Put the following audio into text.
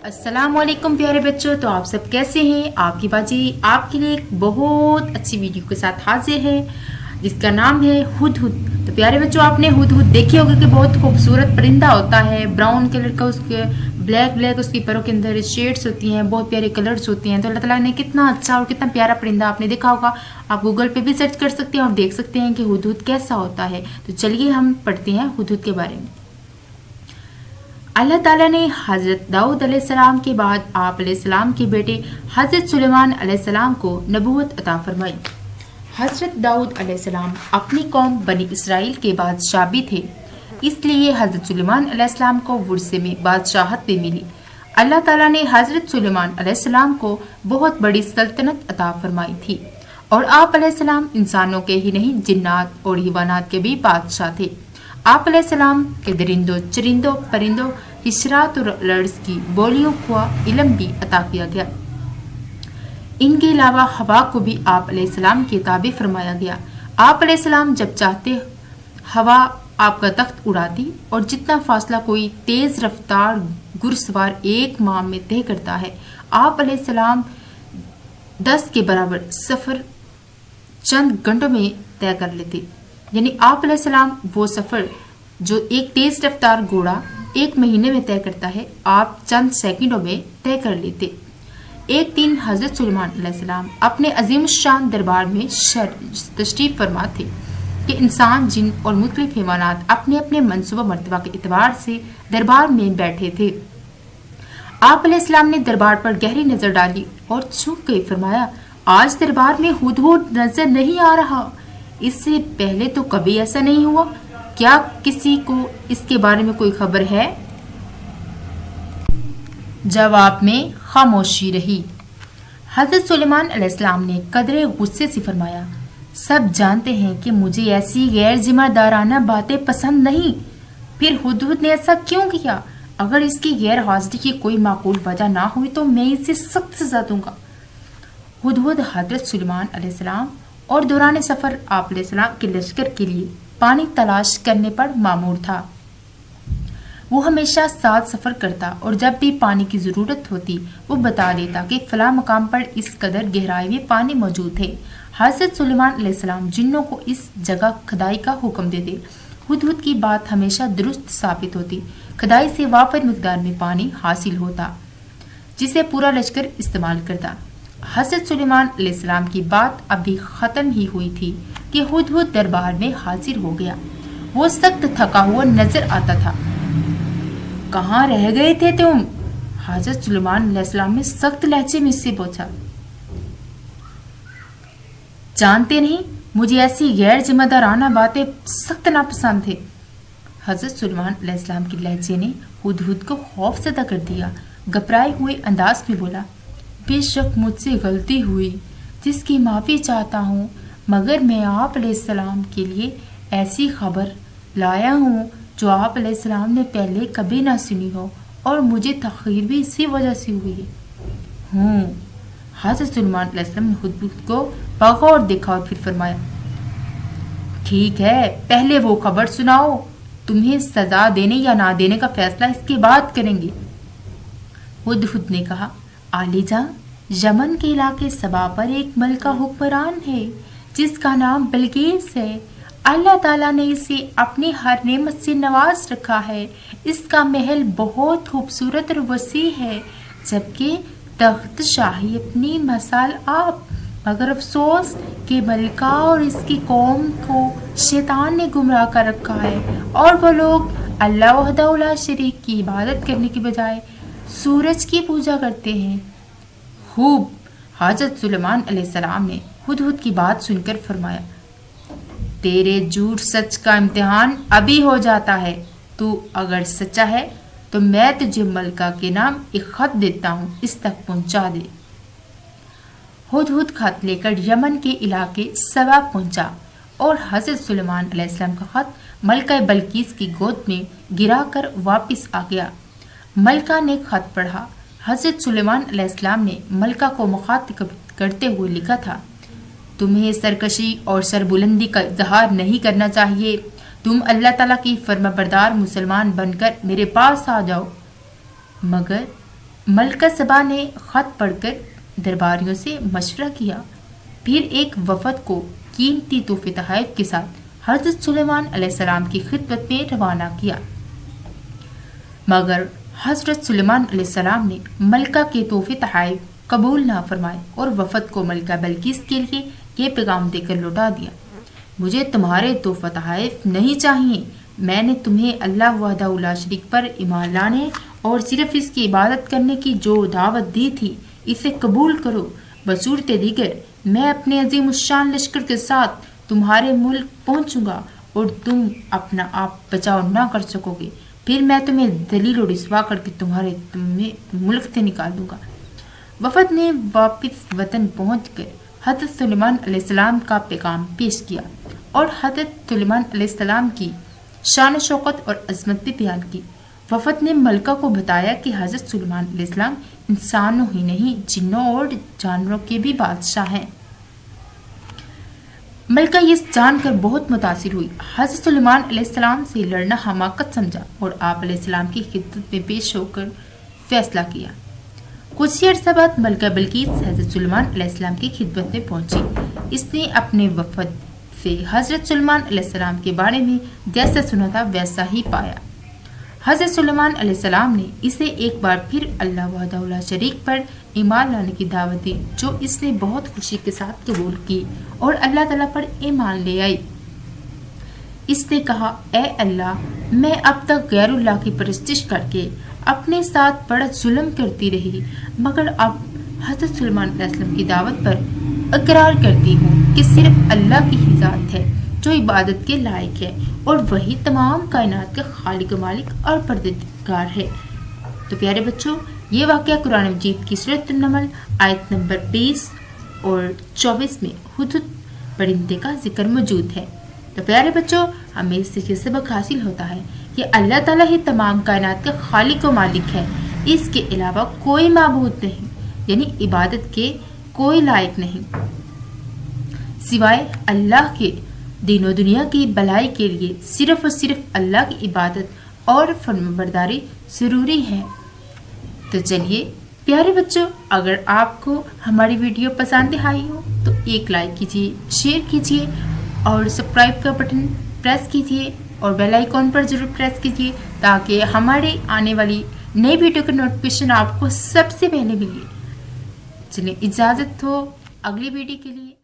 अस्सलाम वालेकुम प्यारे बच्चों। तो आप सब कैसे हैं? आपकी बाजी आपके लिए एक बहुत अच्छी वीडियो के साथ हाजिर है जिसका नाम है हुदहुद। तो प्यारे बच्चों, आपने हुदहुद देखी होगी कि बहुत खूबसूरत परिंदा होता है, ब्राउन कलर का, उसके ब्लैक उसकी परों के अंदर शेड्स होती हैं, बहुत प्यारे कलर्स होती हैं। तो अल्लाह ताला ने कितना अच्छा और कितना प्यारा परिंदा आपने देखा होगा। आप गूगल पे भी सर्च कर सकते हैं और देख सकते हैं कि हुदहुद कैसा होता है। तो चलिए हम पढ़ते हैं हुदहुद के बारे में। अल्लाह ताला ने हज़रत दाऊद अलैहिस्सलाम के बाद आप अलैहिस्सलाम के बेटे हज़रत सुलेमान अलैहिस्सलाम को नबूवत अता फरमाई। हज़रत दाऊद अलैहिस्सलाम अपनी कौम बनी इसराइल के बादशाह भी थे, इसलिए हज़रत सुलेमान अलैहिस्सलाम को वर्से में बादशाहत भी मिली। अल्लाह ताला ने हज़रत सुलेमान अलैहिस्सलाम को बहुत बड़ी सल्तनत अता फरमाई थी और आप अलैहिस्सलाम इंसानों के ही नहीं जिन्नात और हिवानात के भी बादशाह थे। आप अलैहिस्सलाम के दरिंदों, चरिंदों, परिंदों, हिशरात और लर्ज की बोलियों का इल्म भी अता किया गया। इनके अलावा हवा को भी आप अलैहिस्सलाम के ताबे फरमाया गया। आप अलैहिस्सलाम जब चाहते हवा आपका तख्त उड़ाती और जितना फासला कोई तेज रफ्तार घुड़सवार एक माह में तय करता है, आप अलैहिस्सलाम 10 के बराबर सफर चंद घंटों में तय कर लेते। यानी आप अलैहिस्सलाम वो सफर जो एक तेज रफ्तार घोड़ा एक महीने में तय करता है, आप चंद सेकंडों में तय कर लेते। एक दिन हजरत सुलेमान अलैहिस्सलाम अपने अजीम शान दरबार में तशरीफ फरमा थे कि इंसान, जिन और मुख्तलिफ हैवानात अपने अपने मनसूबा मर्तबा के एतबार से दरबार में बैठे थे। आप अलैहिस्सलाम ने दरबार पर गहरी नजर डाली और चूक के फरमाया, आज दरबार में हुदहुद नजर नहीं आ रहा। इससे पहले तो कभी ऐसा नहीं हुआ। क्या किसी को इसके बारे में कोई खबर है? जवाब में खामोशी रही। हजरत सुलेमान अलैहिस्सलाम ने कदरे गुस्से से फरमाया, सब जानते हैं कि मुझे ऐसी गैर जिम्मेदाराना बातें पसंद नहीं, फिर हुदहुद ने ऐसा क्यों किया? अगर इसकी गैर हाजिरी की कोई माकूल वजह ना हुई तो मैं इसे सख्त सजा दूंगा। हुदहुद हजरत सुलेमान अलैहिस्सलाम और दौरान सफर आप अलैहिस्सलाम के लश्कर के लिए पानी तलाश करने पर मामूर था। वो हमेशा साथ सफर करता और जब भी पानी की जरूरत होती वो बता देता कि फला मकाम पर इस कदर गहराई में पानी मौजूद है। हजरत सुलेमान अलैहिस्सलाम जिन्नों को इस जगह खदाई का हुक्म देते। हुदहुद की बात हमेशा दुरुस्त साबित होती। खदाई से वाफिर मिकदार में पानी हासिल होता जिसे पूरा लश्कर इस्तेमाल करता। हजरत सुलेमान अलैहिस्सलाम की बात अभी खत्म ही हुई थी कि हुदहुद दरबार में हाजिर हो गया। वो सख्त थका हुआ नजर आता था। कहाँ रह गए थे तुम? हजरत सुलेमान अलैहिस्सलाम ने सख्त लहजे में इससे पूछा। जानते नहीं, मुझे ऐसी गैर जिम्मेदाराना बातें सख्त नापसंद थे। हजरत सुलेमान अलैहिस्सलाम के लहजे ने हुदहुद को खौफ ज़दा कर दिया। घबराए हुए अंदाज में बोला, बेशक मुझसे गलती हुई जिसकी माफ़ी चाहता हूँ, मगर मैं आप अलैहिस्सलाम के लिए ऐसी खबर लाया हूँ जो आप अलैहिस्सलाम ने पहले कभी ना सुनी हो और मुझे तखीर भी इसी वजह से हुई है। हज़रत सुलेमान अलैहिस्सलाम ने हुदहुद को बगौर देखा और फिर फरमाया, ठीक है, पहले वो खबर सुनाओ, तुम्हें सजा देने या ना देने का फैसला इसके बाद करेंगे। हुदहुद ने कहा, आलीजा, यमन के इलाके सबा पर एक मलका हुक्मरान है जिसका नाम बिलकीस है। अल्लाह ताला ने इसे अपनी हर नेमत से नवाज रखा है। इसका महल बहुत खूबसूरत और वसी है, जबकि तख्त शाही अपनी मसाल आप। मगर अफसोस कि मलका और इसकी कौम को शैतान ने गुमराह कर रखा है और वो लोग अल्लाह वहदहू ला शरीक की इबादत करने की बजाय सूरज की पूजा करते हैं। खूब। हजरत सुलेमान अलैहिस्सलाम ने हुदहुद की बात सुनकर फरमाया, तेरे झूठ सच का इम्तिहान अभी हो जाता है। तू अगर सच्चा है तो मैं तुझे मलका के नाम एक खत देता हूँ, इस तक पहुँचा दे। हुदहुद खत लेकर यमन के इलाके सबा पहुँचा और हजरत सुलेमान अलैहिस्सलाम का खत मलका बल्कीस की गोद में गिरा कर वापिस आ गया। मलका ने खत पढ़ा। हजरत सुलेमान अलैहिस्सलाम ने मलका को मुखातिब करते हुए लिखा था, तुम्हें सरकशी और सरबुलंदी का इजहार नहीं करना चाहिए। तुम अल्लाह ताला की फर्माबरदार मुसलमान बनकर मेरे पास आ जाओ। मगर ملکہ سبا نے خط پڑھ کر درباریوں سے مشورہ کیا، پھر ایک وفد کو قیمتی تحفے تحائف کے ساتھ حضرت سلیمان علیہ السلام کی خدمت میں روانہ کیا، مگر حضرت سلیمان علیہ السلام نے ملکہ کے تحفے تحائف قبول نہ فرمائے اور وفد کو ملکہ بلقیس کے لیے یہ پیغام دے کر لوٹا دیا، مجھے تمہارے تحفہ تحائف نہیں چاہیے، میں نے تمہیں اللہ وحدہ لا شریک پر ایمان لانے اور صرف اس کی عبادت کرنے کی جو دعوت دی تھی اسے قبول کرو، بصورت دیگر میں اپنے عظیم الشان لشکر کے ساتھ تمہارے ملک پہنچوں گا اور تم اپنا آپ بچاؤ نہ کر سکو گے، پھر میں تمہیں ذلیل و رسوا کر کے تمہیں ملک سے نکال دوں گا۔ وفد نے واپس وطن پہنچ کر حضرت سلیمان علیہ السلام کا پیغام پیش کیا اور حضرت سلیمان علیہ السلام کی شان و شوکت اور عظمت بھی بیان کی۔ وفد نے ملکہ کو بتایا کہ حضرت سلیمان علیہ السلام انسانوں ہی نہیں جنوں اور جانوروں کے بھی بادشاہ ہیں۔ ملکہ یہ جان کر بہت متاثر ہوئی، حضرت سلیمان علیہ السلام سے لڑنا حماقت سمجھا اور آپ علیہ السلام کی خدمت میں پیش ہو کر فیصلہ کیا۔ کچھ ہی عرصہ بعد ملکہ بلقیس حضرت سلیمان علیہ السلام کی خدمت میں پہنچی، اس نے اپنے وفد سے حضرت سلیمان علیہ السلام کے بارے میں جیسا سنا تھا ویسا ہی پایا۔ حضرت سلیمان علیہ السلام نے اسے ایک بار پھر اللہ وحدہ لا شریک پر ایمان لانے کی دعوت دی، جو اس نے بہت خوشی کے ساتھ قبول کی اور اللہ تعالیٰ پر ایمان لے آئی۔ اس نے کہا، اے اللہ، میں اب تک غیر اللہ کی پرستش کر کے اپنے ساتھ بڑا ظلم کرتی رہی، مگر اب حضرت سلیمان علیہ السلام کی دعوت پر اقرار کرتی ہوں کہ صرف اللہ کی ہی ذات ہے جو عبادت کے لائق ہے اور وہی تمام کائنات کا خالق و مالک اور پروردگار ہے۔ تو پیارے بچوں، یہ واقعہ قرآن مجید کی سورۃ النمل آیت نمبر 20 اور 24 میں ہدہد پرندے کا ذکر موجود ہے۔ تو پیارے بچوں، ہمیں اس سے یہ سبق حاصل ہوتا ہے کہ اللہ تعالیٰ ہی تمام کائنات کا خالق و مالک ہے، اس کے علاوہ کوئی معبود نہیں، یعنی عبادت کے کوئی لائق نہیں سوائے اللہ کے۔ دین و دنیا کی بھلائی کے لیے صرف اور صرف اللہ کی عبادت اور فرمانبرداری ضروری ہے۔ تو چلیے پیارے بچوں، اگر آپ کو ہماری ویڈیو پسند آئی ہو تو ایک لائک کیجیے، شیئر کیجیے اور سبسکرائب کا بٹن پریس کیجیے اور بیل آئیکن پر ضرور پریس کیجیے تاکہ ہمارے آنے والی نئی ویڈیو کا نوٹیفیکیشن آپ کو سب سے پہلے ملے۔ چلیے اجازت ہو اگلی ویڈیو کے لیے۔